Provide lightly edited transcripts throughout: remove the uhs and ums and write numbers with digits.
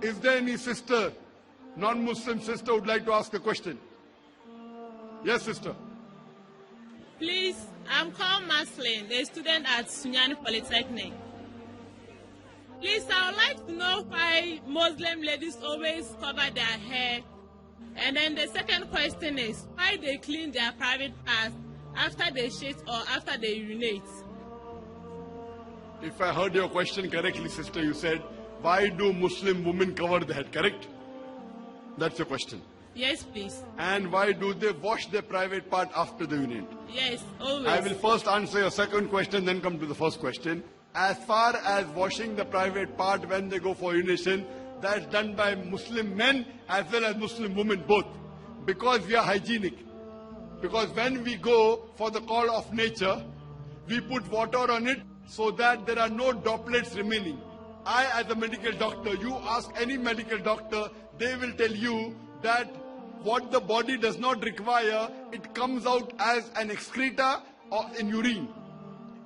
Is there any sister, non-Muslim sister, who would like to ask a question? Yes, sister. Please, I'm called Maslin, a student at Sunyani Polytechnic. Please, I would like to know why Muslim ladies always cover their hair. And then the second question is, why they clean their private parts after they shit or after they urinate? If I heard your question correctly, sister, you said, why do Muslim women cover their head, correct? That's your question. Yes, please. And why do they wash their private part after they urinate? Yes, always. I will first answer your second question, then come to the first question. As far as washing the private part when they go for urination, that's done by Muslim men as well as Muslim women both. Because we are hygienic. Because when we go for the call of nature, we put water on it so that there are no droplets remaining. I, as a medical doctor, you ask any medical doctor, they will tell you that what the body does not require, it comes out as an excreta or in urine.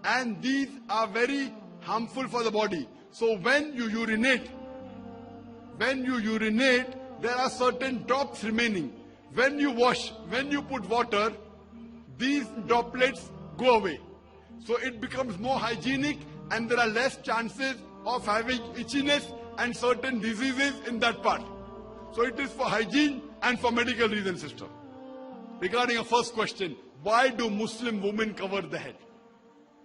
And these are very harmful for the body. So when you urinate, there are certain drops remaining. When you wash, when you put water, these droplets go away. So it becomes more hygienic and there are less chances of having itchiness and certain diseases in that part. So it is for hygiene and for medical reasons, sister. Regarding your first question, why do Muslim women cover the head?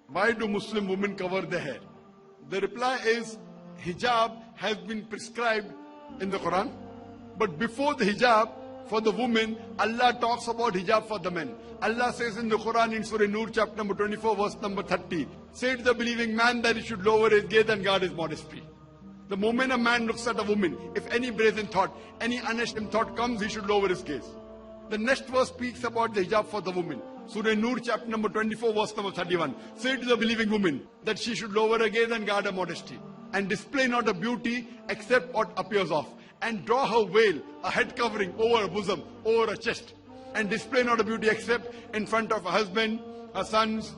Why do Muslim women cover the hair? The reply is, hijab has been prescribed in the Quran. But before the hijab, for the women, Allah talks about hijab for the men. Allah says in the Quran in Surah Nur chapter number 24 verse number 30, say to the believing man that he should lower his gaze and guard his modesty. The moment a man looks at a woman, if any brazen thought, any unashamed thought comes, he should lower his gaze. The next verse speaks about the hijab for the woman. Surah Nur chapter number 24 verse number 31. Say to the believing woman that she should lower her gaze and guard her modesty. And display not her beauty except what appears off. And draw her veil, a head covering over her bosom, over her chest. And display not her beauty except in front of her husband, her sons,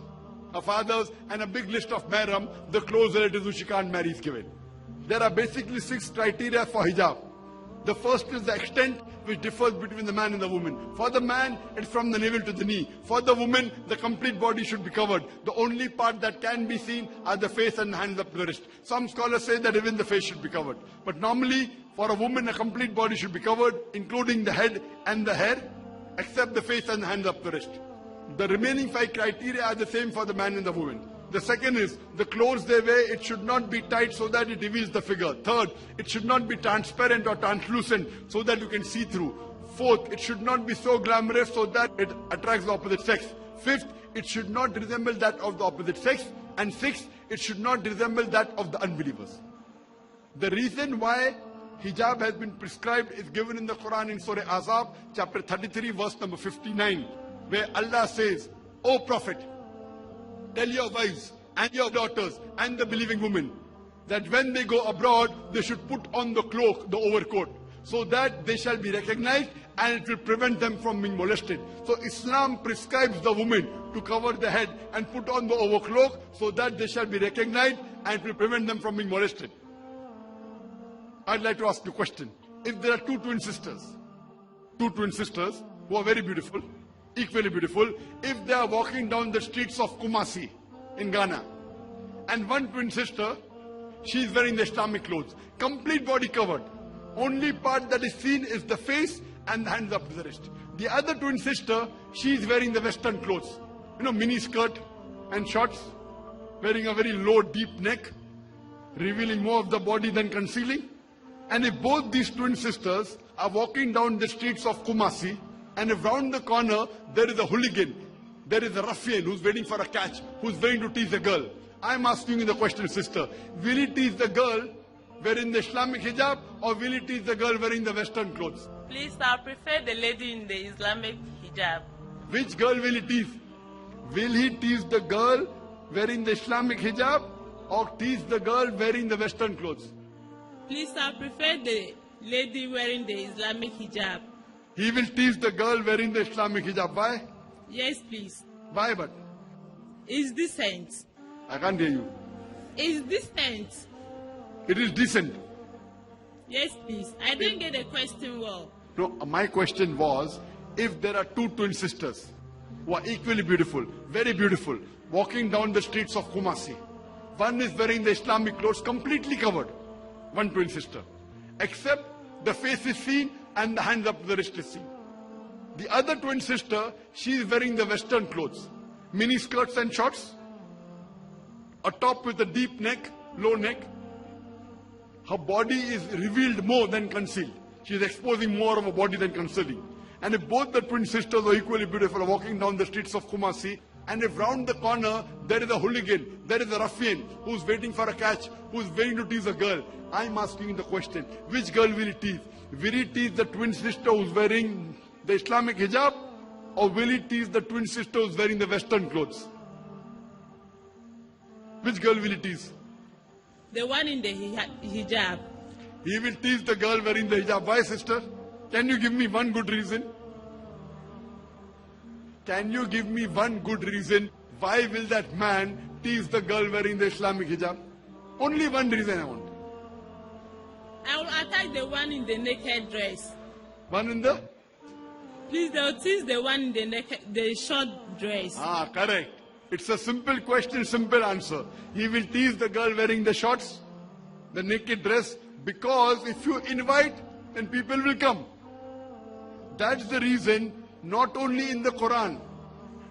her fathers, and a big list of mahram, the close relatives who she can't marry is given. There are basically 6 criteria for hijab. The first is the extent which differs between the man and the woman. For the man, it's from the navel to the knee. For the woman, the complete body should be covered. The only part that can be seen are the face and the hands up to the wrist. Some scholars say that even the face should be covered. But normally, for a woman, a complete body should be covered, including the head and the hair, except the face and the hands up to the wrist. The remaining 5 criteria are the same for the man and the woman. The second is, the clothes they wear, it should not be tight so that it reveals the figure. Third, it should not be transparent or translucent so that you can see through. Fourth, it should not be so glamorous so that it attracts the opposite sex. Fifth, it should not resemble that of the opposite sex. And sixth, it should not resemble that of the unbelievers. The reason why hijab has been prescribed is given in the Quran in Surah Ahzab, chapter 33, verse number 59, where Allah says, O Prophet, tell your wives and your daughters and the believing women that when they go abroad, they should put on the cloak, the overcoat, so that they shall be recognized and it will prevent them from being molested. So Islam prescribes the woman to cover the head and put on the overcloak so that they shall be recognized and it will prevent them from being molested. I'd like to ask you a question. If there are 2 twin sisters who are very beautiful, equally beautiful, if they are walking down the streets of Kumasi in Ghana, and one twin sister, she is wearing the Islamic clothes, complete body covered. Only part that is seen is the face and the hands up to the wrist. The other twin sister, she is wearing the Western clothes. Mini skirt and shorts, wearing a very low, deep neck, revealing more of the body than concealing. And if both these twin sisters are walking down the streets of Kumasi, and if round the corner there is a hooligan, there is a ruffian who's waiting for a catch, who's waiting to tease a girl, I'm asking you the question, sister, will he tease the girl wearing the Islamic hijab or will he tease the girl wearing the Western clothes? Please, I prefer the lady in the Islamic hijab. Which girl will he tease? Will he tease the girl wearing the Islamic hijab or tease the girl wearing the Western clothes? Please, I prefer the lady wearing the Islamic hijab. He will tease the girl wearing the Islamic hijab. Why? Yes, please. Why but? It's decent. I can't hear you. It's decent. It is decent. Yes, please. I didn't get the question well. No, my question was, if there are two twin sisters who are equally beautiful, very beautiful, walking down the streets of Kumasi, one is wearing the Islamic clothes completely covered, one twin sister, except the face is seen and the hands up to the wrist is seen. The other twin sister, she is wearing the Western clothes, mini skirts and shorts, a top with a deep neck, low neck. Her body is revealed more than concealed. She is exposing more of her body than concealing. And if both the twin sisters are equally beautiful, walking down the streets of Kumasi, and if round the corner there is a hooligan, there is a ruffian who's waiting for a catch, who's waiting to tease a girl, I'm asking the question, which girl will he tease? Will he tease the twin sister who's wearing the Islamic hijab, or will he tease the twin sister who's wearing the Western clothes? Which girl will he tease? The one in the hijab. He will tease the girl wearing the hijab. Why, sister? Can you give me one good reason? Can you give me one good reason why will that man tease the girl wearing the Islamic hijab? Only one reason I want. I will attack the one in the naked dress. One in the? Please, they'll tease the one in the short dress. Ah, correct. It's a simple question, simple answer. He will tease the girl wearing the shorts, the naked dress, because if you invite, then people will come. That's the reason, not only in the Quran,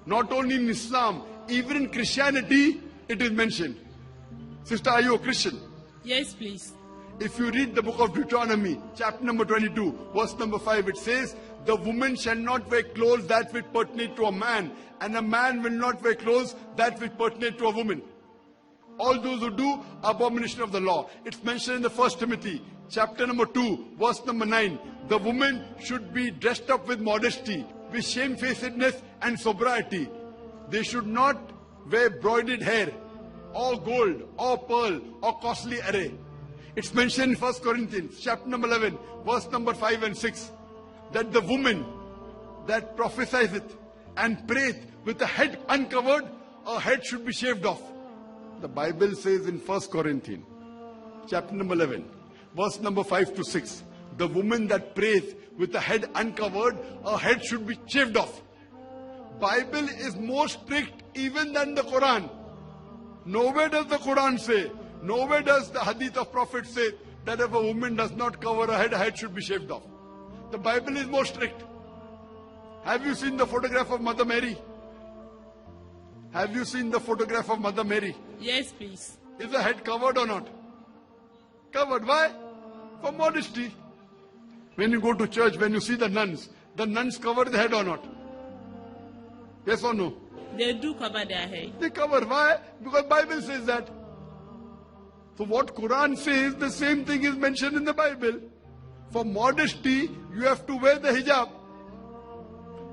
not only in Islam, even in Christianity, it is mentioned. Sister, are you a Christian? Yes, please. If you read the book of Deuteronomy, chapter number 22, verse number 5, it says, the woman shall not wear clothes that which pertain to a man, and a man will not wear clothes that which pertain to a woman. All those who do abomination of the law. It's mentioned in the 1 Timothy, chapter number 2, verse number 9. The woman should be dressed up with modesty, with shamefacedness and sobriety. They should not wear broided hair, or gold, or pearl, or costly array. It's mentioned in 1 Corinthians, chapter number 11, verse number 5 and 6. That the woman that prophesieth and prayeth with the head uncovered, her head should be shaved off. The Bible says in 1 Corinthians, chapter number 11, verse number 5 to 6, the woman that prays with the head uncovered, her head should be shaved off. Bible is more strict even than the Quran. Nowhere does the Quran say, nowhere does the hadith of Prophet say that if a woman does not cover her head should be shaved off. The Bible is more strict. Have you seen the photograph of Mother Mary? Have you seen the photograph of Mother Mary? Yes, please. Is her head covered or not? Covered. Why? For modesty. When you go to church, when you see the nuns cover the head or not? Yes or no? They do cover their head. They cover. Why? Because Bible says that. So what Quran says, the same thing is mentioned in the Bible. For modesty, you have to wear the hijab.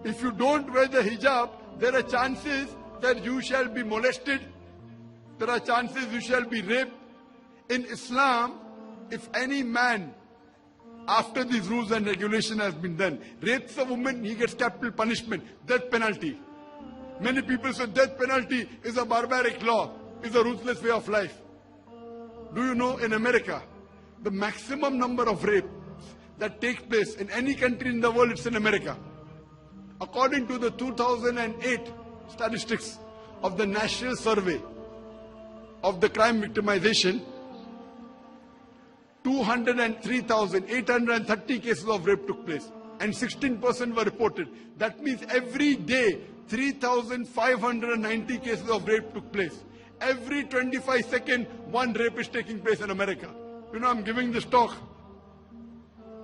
If you don't wear the hijab, there are chances that you shall be molested. There are chances you shall be raped. In Islam, if any man, after these rules and regulation has been done, rapes a woman, he gets capital punishment, death penalty. Many people say death penalty is a barbaric law, is a ruthless way of life. Do you know in America, the maximum number of rapes that take place in any country in the world, it's in America. According to the 2008 statistics of the National Survey of the Crime Victimization, 203,830 cases of rape took place and 16% were reported. That means every day 3,590 cases of rape took place. Every 25 seconds, one rape is taking place in America. You know, I'm giving this talk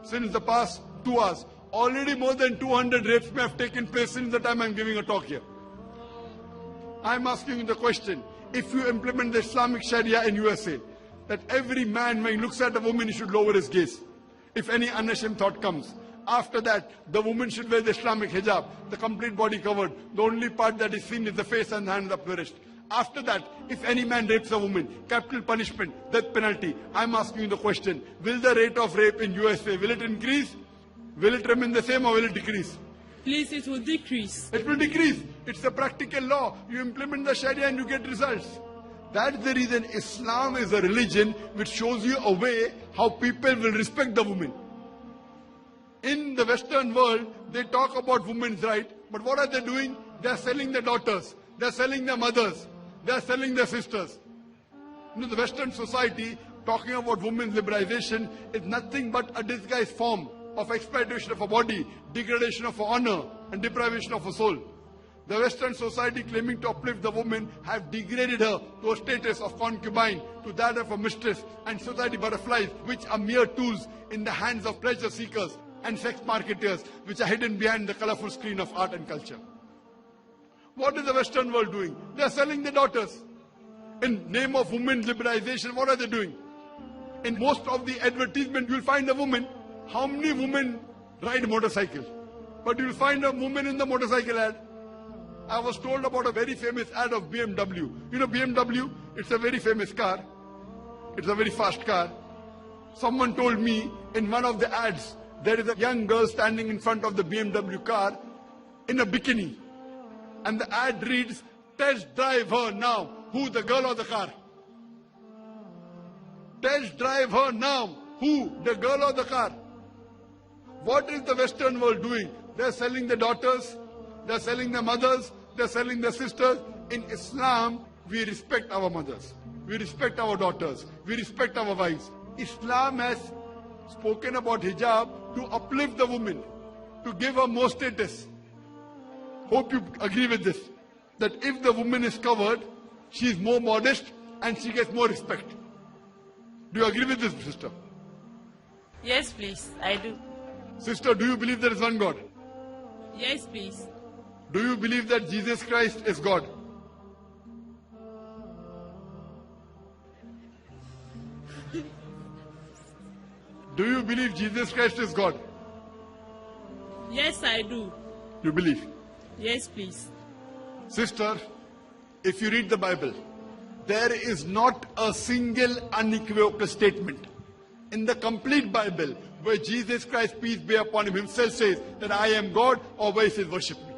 since the past 2 hours. Already more than 200 rapes may have taken place since the time I'm giving a talk here. I'm asking you the question, if you implement the Islamic Sharia in USA, that every man when he looks at a woman, he should lower his gaze. If any unashamed thought comes. After that, the woman should wear the Islamic hijab, the complete body covered. The only part that is seen is the face and the hands up the wrist. After that, if any man rapes a woman, capital punishment, death penalty. I'm asking you the question, will the rate of rape in USA, will it increase? Will it remain the same or will it decrease? Please, it will decrease. It will decrease. It's a practical law. You implement the Sharia and you get results. That's the reason Islam is a religion which shows you a way how people will respect the woman. In the Western world, they talk about women's rights, but what are they doing? They are selling their daughters, they are selling their mothers, they are selling their sisters. You know, the Western society talking about women's liberalization is nothing but a disguised form of exploitation of a body, degradation of her honor, and deprivation of her soul. The Western society claiming to uplift the woman have degraded her to a status of concubine, to that of a mistress, and society butterflies, which are mere tools in the hands of pleasure seekers and sex marketers, which are hidden behind the colorful screen of art and culture. What is the Western world doing? They are selling their daughters. In name of women's liberalization, what are they doing? In most of the advertisement, you will find a woman. How many women ride a motorcycle? But you will find a woman in the motorcycle ad. I was told about a very famous ad of BMW. You know BMW? It's a very famous car. It's a very fast car. Someone told me in one of the ads, there is a young girl standing in front of the BMW car in a bikini. And the ad reads, test drive her now. Who, the girl or the car? Test drive her now. Who, the girl or the car? What is the Western world doing? They're selling their daughters, they're selling their mothers, they're selling their sisters. In Islam, we respect our mothers, we respect our daughters, we respect our wives. Islam has spoken about hijab to uplift the woman, to give her more status. Hope you agree with this, that if the woman is covered, she is more modest and she gets more respect. Do you agree with this, sister? Yes, please, I do. Sister, do you believe there is one God? Yes, please. Do you believe that Jesus Christ is God? Do you believe Jesus Christ is God? Yes, I do. You believe? Yes, please. Sister, if you read the Bible, there is not a single unequivocal statement in the complete Bible where Jesus Christ, peace be upon him, himself says that I am God, or where he says worship me.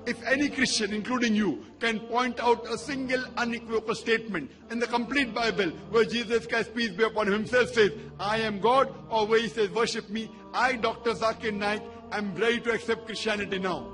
If any Christian, including you, can point out a single unequivocal statement in the complete Bible where Jesus Christ, peace be upon him, himself says I am God, or where he says worship me, I, Dr. Zakir Naik, am ready to accept Christianity now.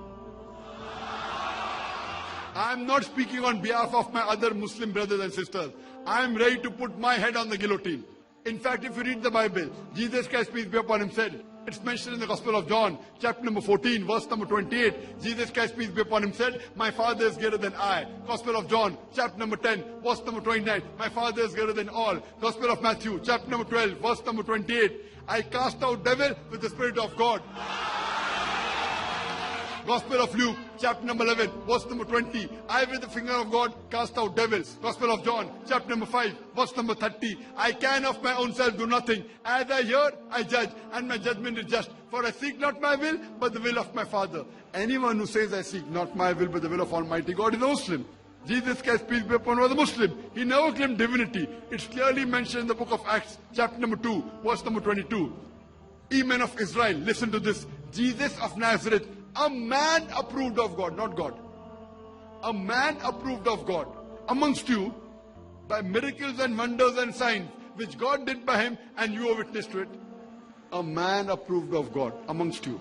I am not speaking on behalf of my other Muslim brothers and sisters. I am ready to put my head on the guillotine. In fact, if you read the Bible, Jesus Christ, peace be upon him, said, it's mentioned in the Gospel of John, chapter number 14, verse number 28. Jesus Christ, peace be upon him, said, my Father is greater than I. Gospel of John, chapter number 10, verse number 29. My Father is greater than all. Gospel of Matthew, chapter number 12, verse number 28. I cast out devil with the Spirit of God. Gospel of Luke, chapter number 11, verse number 20. I with the finger of God cast out devils. Gospel of John, chapter number 5, verse number 30. I can of my own self do nothing. As I hear, I judge, and my judgment is just. For I seek not my will, but the will of my Father. Anyone who says I seek not my will, but the will of Almighty God is a Muslim. Jesus Christ, peace be upon him, was a Muslim. He never claimed divinity. It's clearly mentioned in the book of Acts, chapter number 2, verse number 22. Ye men of Israel, listen to this. Jesus of Nazareth, a man approved of God, not God. A man approved of God amongst you by miracles and wonders and signs which God did by him, and you are witness to it. A man approved of God amongst you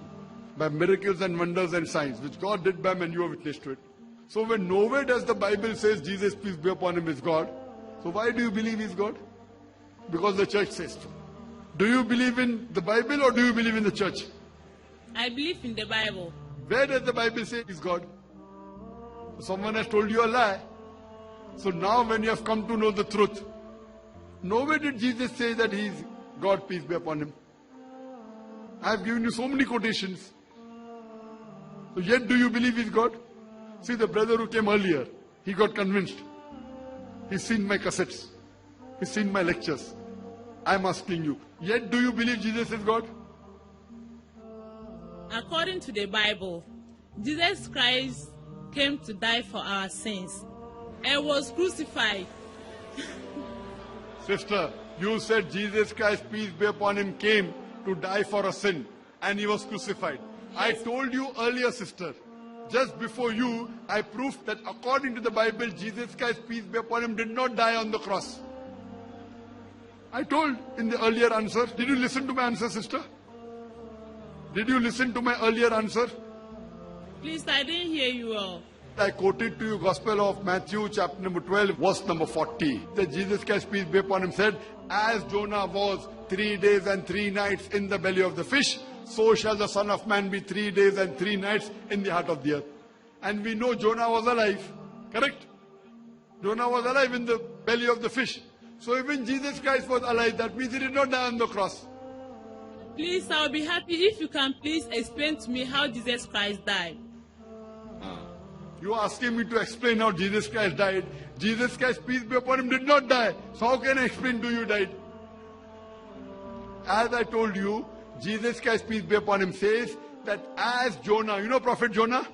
by miracles and wonders and signs which God did by him, and you are witness to it. So when nowhere does the Bible says Jesus, peace be upon him, is God, so why do you believe he's God? Because the church says so. Do you believe in the Bible or do you believe in the church? I believe in the Bible. Where does the Bible say he's God? Someone has told you a lie. So now when you have come to know the truth, nowhere did Jesus say that he is God, peace be upon him. I have given you so many quotations. So yet do you believe he's God? See, the brother who came earlier, he got convinced. He's seen my cassettes. He's seen my lectures. I'm asking you, yet do you believe Jesus is God? According to the Bible, Jesus Christ came to die for our sins and was crucified. Sister, you said Jesus Christ, peace be upon him, came to die for a sin and he was crucified. Yes. I told you earlier, sister, just before you, I proved that according to the Bible, Jesus Christ, peace be upon him, did not die on the cross. I told in the earlier answer. Did you listen to my answer, sister? Did you listen to my earlier answer? Please, I didn't hear you all. I quoted to you Gospel of Matthew chapter number 12, verse number 40. That Jesus Christ, peace be upon him, said, as Jonah was 3 days and 3 nights in the belly of the fish, so shall the Son of Man be 3 days and 3 nights in the heart of the earth. And we know Jonah was alive. Correct? Jonah was alive in the belly of the fish. So even Jesus Christ was alive. That means he did not die on the cross. Please, I'll be happy if you can please explain to me how Jesus Christ died. You are asking me to explain how Jesus Christ died. Jesus Christ, peace be upon him, did not die. So how can I explain to you died? As I told you, Jesus Christ, peace be upon him, says that as Jonah, you know Prophet Jonah?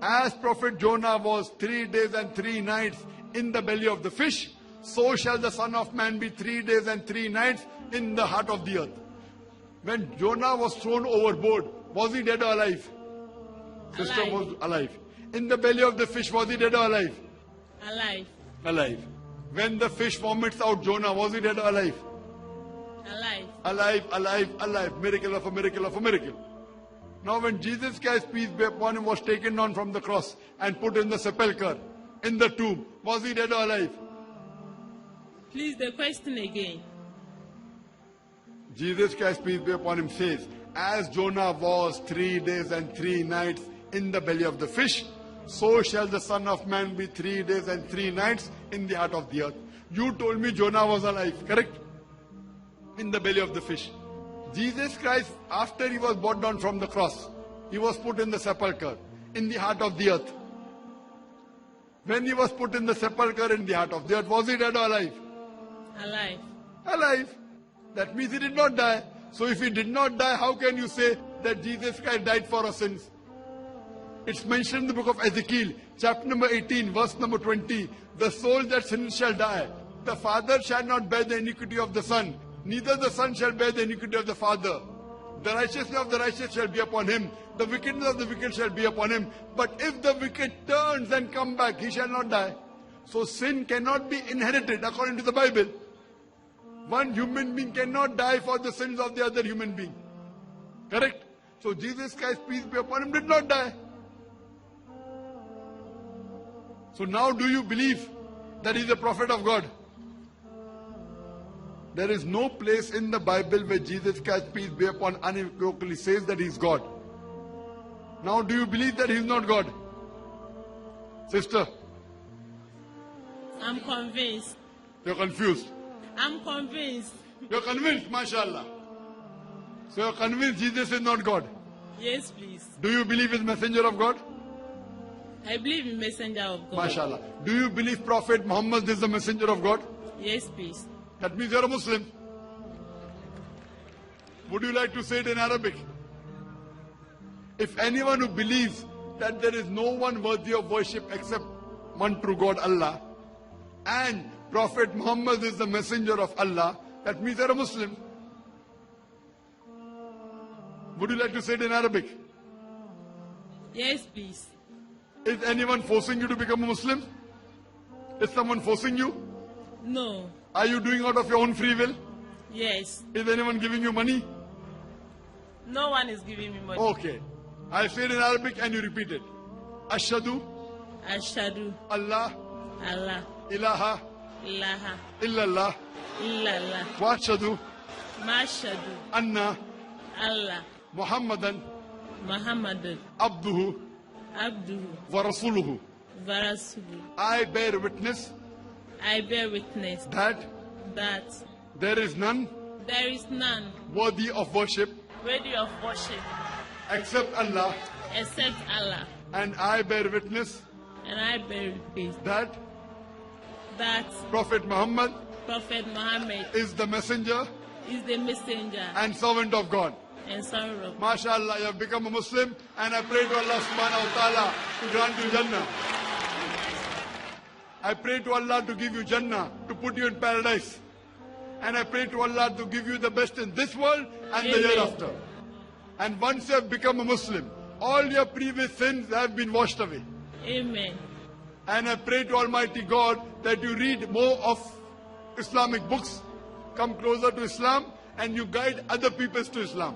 As Prophet Jonah was 3 days and 3 nights in the belly of the fish, so shall the Son of Man be 3 days and 3 nights in the heart of the earth. When Jonah was thrown overboard, was he dead or alive? Sister Alive. was alive. In the belly of the fish, was he dead or alive? Alive. Alive. When the fish vomits out Jonah, was he dead or alive? Alive. Alive, alive, alive. Miracle of a miracle of a miracle. Now when Jesus Christ, peace be upon him, was taken down from the cross and put in the sepulchre, in the tomb, was he dead or alive? Please, the question again. Jesus Christ, peace be upon him, says, as Jonah was 3 days and 3 nights in the belly of the fish, so shall the Son of Man be 3 days and 3 nights in the heart of the earth. You told me Jonah was alive, correct? In the belly of the fish. Jesus Christ, after he was brought down from the cross, he was put in the sepulchre, in the heart of the earth. When he was put in the sepulchre in the heart of the earth, was he dead or alive? Alive. Alive. That means he did not die. So if he did not die, how can you say that Jesus Christ died for our sins? It's mentioned in the book of Ezekiel, chapter number 18, verse number 20. The soul that sins shall die. The father shall not bear the iniquity of the son, neither the son shall bear the iniquity of the father. The righteousness of the righteous shall be upon him. The wickedness of the wicked shall be upon him. But if the wicked turns and come back, he shall not die. So sin cannot be inherited according to the Bible. One human being cannot die for the sins of the other human being. Correct? So Jesus Christ, peace be upon him, did not die. So now do you believe that he is a prophet of God? There is no place in the Bible where Jesus Christ, peace be upon him, unequivocally says that he is God. Now do you believe that he is not God? Sister, I'm convinced. you're confused. I'm convinced. You're convinced, mashallah. So you're convinced Jesus is not God. Yes, please. Do you believe he's messenger of God? I believe in messenger of God. Mashallah. Do you believe Prophet Muhammad is the messenger of God? Yes, please. That means you're a Muslim. Would you like to say it in Arabic? If anyone who believes that there is no one worthy of worship except one true God, Allah, and Prophet Muhammad is the messenger of Allah, that means you're a Muslim. Would you like to say it in Arabic? Yes, please. Is anyone forcing you to become a Muslim? Is someone forcing you? No. Are you doing out of your own free will? Yes. Is anyone giving you money? No one is giving me money. Okay. I'll say it in Arabic and you repeat it. Ashhadu Ashhadu Allah Allah ilaha ilaha illallah illallah wa ashhadu mashhadu anna Allah Muhammadan Muhammadun abduhu abduhu wa rasuluhu. wa rasuluhu. I bear witness I bear witness that that there is none there is none worthy of worship worthy of worship except Allah, except Allah, and I bear witness and I bear witness that that Prophet Muhammad Prophet Muhammad is the messenger is the messenger and servant of God. and son of MashaAllah, you have become a Muslim, and I pray to Allah subhanahu wa ta'ala to grant you Jannah. I pray to Allah to give you Jannah, to put you in paradise. And I pray to Allah to give you the best in this world and the Amen. hereafter. And once you have become a Muslim, all your previous sins have been washed away. Amen. And I pray to Almighty God that you read more of Islamic books, come closer to Islam, and you guide other peoples to Islam.